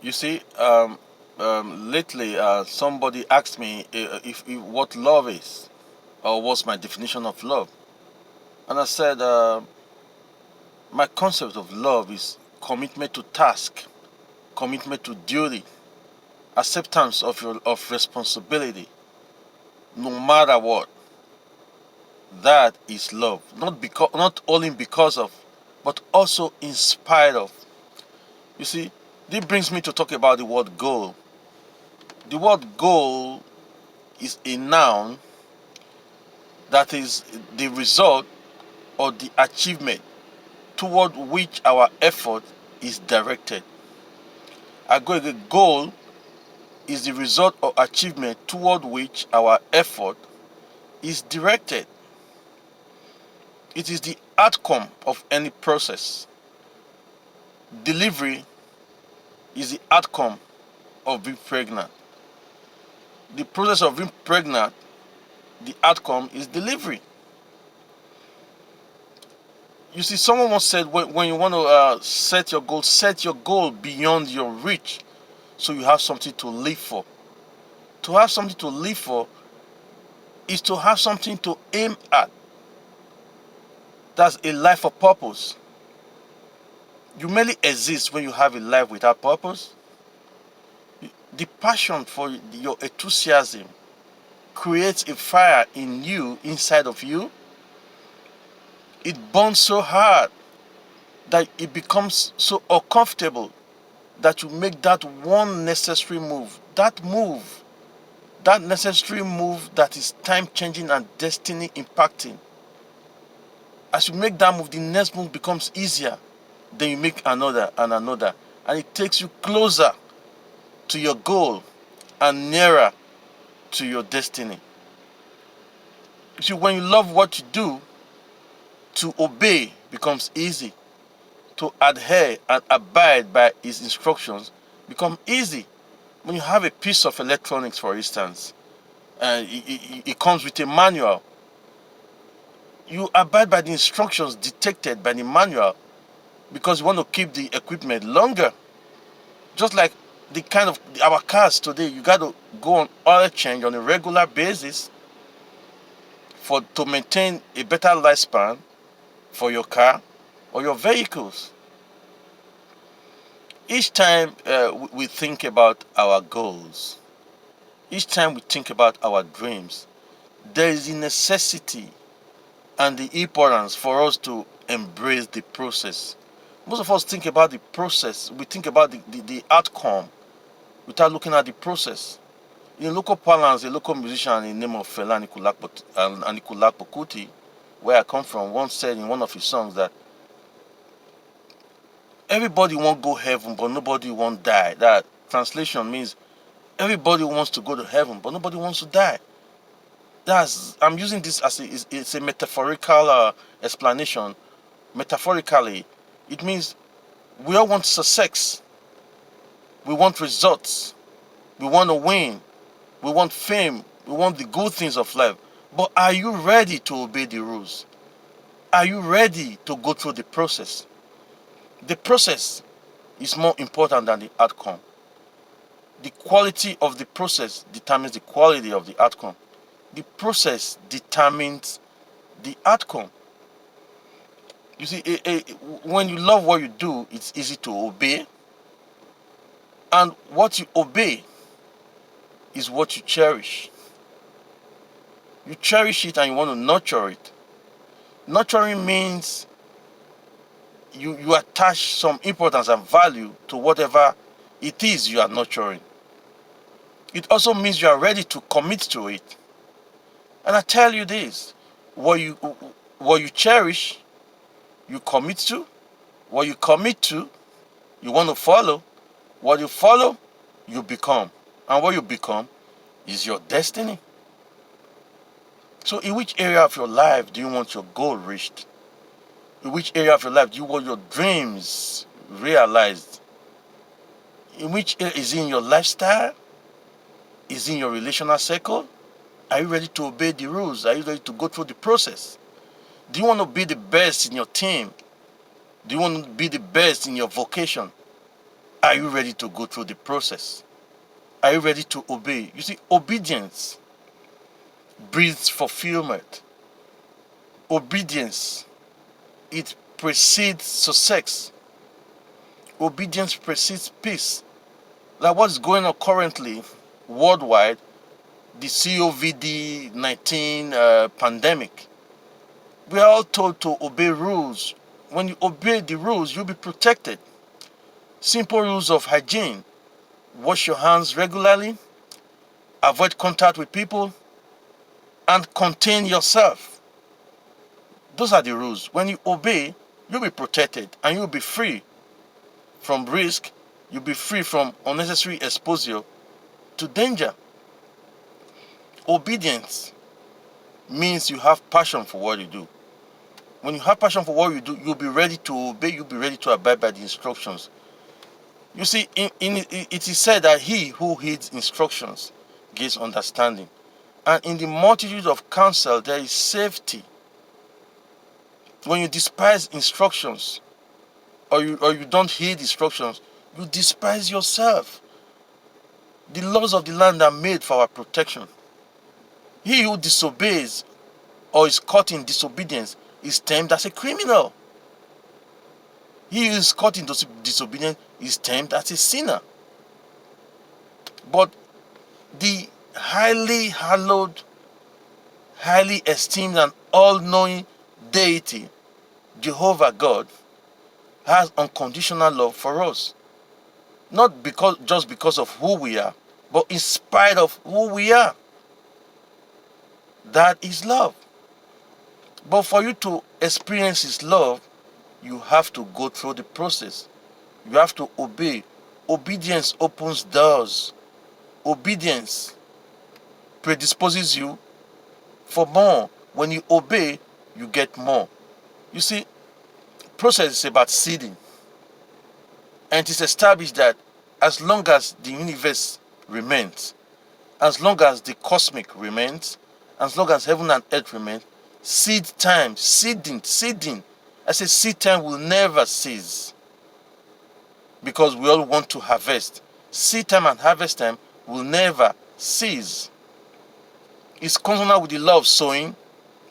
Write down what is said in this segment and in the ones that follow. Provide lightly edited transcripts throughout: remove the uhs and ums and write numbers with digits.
You see, lately somebody asked me if what love is, or what's my definition of love, and I said my concept of love is commitment to task, commitment to duty, acceptance of responsibility, no matter what. That is love. Not only because of, but also in spite of. You see, this brings me to talk about the word goal. The word goal is a noun that is the result or the achievement toward which our effort is directed. A goal is the result or achievement toward which our effort is directed. It is the outcome of any process. Delivery is the outcome of being pregnant. The process of being pregnant, the outcome is delivery. You see, someone once said when you want to set your goal beyond your reach so you have something to live for. To have something to live for is to have something to aim at. That's a life of purpose. You merely exist when you have a life without purpose. The passion for your enthusiasm creates a fire in you, inside of you. It burns so hard that it becomes so uncomfortable that you make that one necessary move. That necessary move that is time changing and destiny impacting. As you make that move, the next move becomes easier. Then you make another and another. And it takes you closer to your goal and nearer to your destiny. You see, when you love what you do, to obey becomes easy. To adhere and abide by his instructions becomes easy. When you have a piece of electronics, for instance, and it comes with a manual, you abide by the instructions dictated by the manual because you want to keep the equipment longer. Just like the kind of our cars today, you got to go on oil change on a regular basis for to maintain a better lifespan for your car or your vehicles. Each time we think about our goals, each time we think about our dreams, there is a necessity and the importance for us to embrace the process. Most of us think about the process, we think about the outcome without looking at the process. In local parlance, a local musician in the name of Fela Anikulapo Kuti, where I come from, once said in one of his songs that everybody won't go heaven, but nobody won't die. That translation means everybody wants to go to heaven, but nobody wants to die. I'm using this as it's a metaphorical explanation. Metaphorically, it means we all want success, we want results, we want to win, we want fame, we want the good things of life. But are you ready to obey the rules? Are you ready to go through the process? The process is more important than the outcome. The quality of the process determines the quality of the outcome. The process determines the outcome. You see, when you love what you do, it's easy to obey. And what you obey is what you cherish. You cherish it and you want to nurture it. Nurturing means you attach some importance and value to whatever it is you are nurturing. It also means you are ready to commit to it. And I tell you this, what you cherish, you commit to. What you commit to, you want to follow. What you follow, you become. And what you become is your destiny. So in which area of your life do you want your goal reached? In which area of your life do you want your dreams realized? In which area is it in your lifestyle? Is it in your relational circle? Are you ready to obey the rules? Are you ready to go through the process? Do you want to be the best in your team? Do you want to be the best in your vocation? Are you ready to go through the process? Are you ready to obey? You see, obedience breeds fulfillment. Obedience, it precedes success. Obedience precedes peace. Like what's going on currently worldwide, the COVID-19 pandemic. We are all told to obey rules. When you obey the rules, you'll be protected. Simple rules of hygiene. Wash your hands regularly, avoid contact with people, and contain yourself. Those are the rules. When you obey, you'll be protected and you'll be free from risk. You'll be free from unnecessary exposure to danger. Obedience means you have passion for what you do. When you have passion for what you do, you'll be ready to obey, you'll be ready to abide by the instructions. You see, it is said that he who heeds instructions gains understanding. And in the multitude of counsel, there is safety. When you despise instructions, or you don't heed instructions, you despise yourself. The laws of the land are made for our protection. He who disobeys or is caught in disobedience is termed as a criminal. He who is caught in disobedience is termed as a sinner. But the highly hallowed, highly esteemed and all-knowing deity, Jehovah God, has unconditional love for us. Not just because of who we are, but in spite of who we are. That is love. But for you to experience His love, you have to go through the process. You have to obey. Obedience opens doors. Obedience predisposes you for more. When you obey, you get more. You see, process is about seeding. And it is established that as long as the universe remains, as long as the cosmic remains, as long as heaven and earth remain, seed time, seeding. I say seed time will never cease. Because we all want to harvest. Seed time and harvest time will never cease. It's consonant with the law of sowing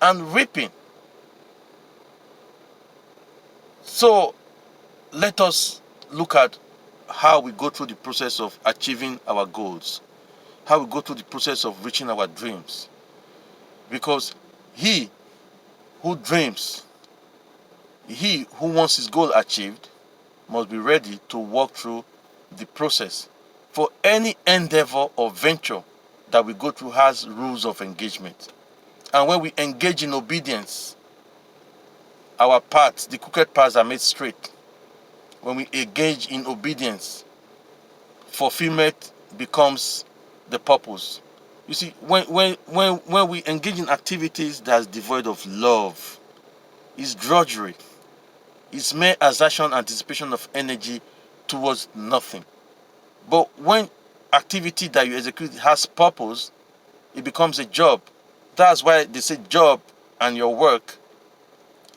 and reaping. So let us look at how we go through the process of achieving our goals, how we go through the process of reaching our dreams. Because he who dreams, he who wants his goal achieved, must be ready to walk through the process. For any endeavor or venture that we go through has rules of engagement. And when we engage in obedience, our paths, the crooked paths, are made straight. When we engage in obedience, fulfillment becomes the purpose. You see, when we engage in activities that's devoid of love, it's drudgery. It's mere assertion, anticipation of energy towards nothing. But when activity that you execute has purpose, it becomes a job. That's why they say job and your work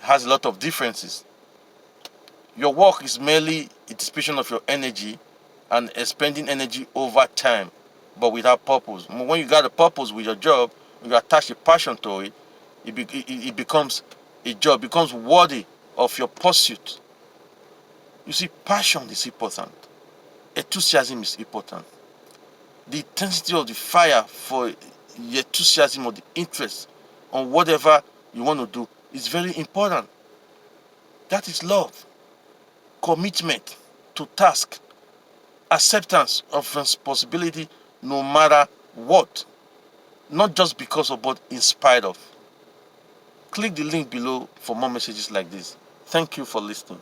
has a lot of differences. Your work is merely a dissipation of your energy and expending energy over time, but without purpose. When you got a purpose with your job, when you attach a passion to it, it becomes a job, becomes worthy of your pursuit. You see, passion is important. Enthusiasm is important. The intensity of the fire for the enthusiasm or the interest on whatever you want to do is very important. That is love. Commitment to task. Acceptance of responsibility no matter what. Not just because of, but in spite of. Click the link below for more messages like this. Thank you for listening.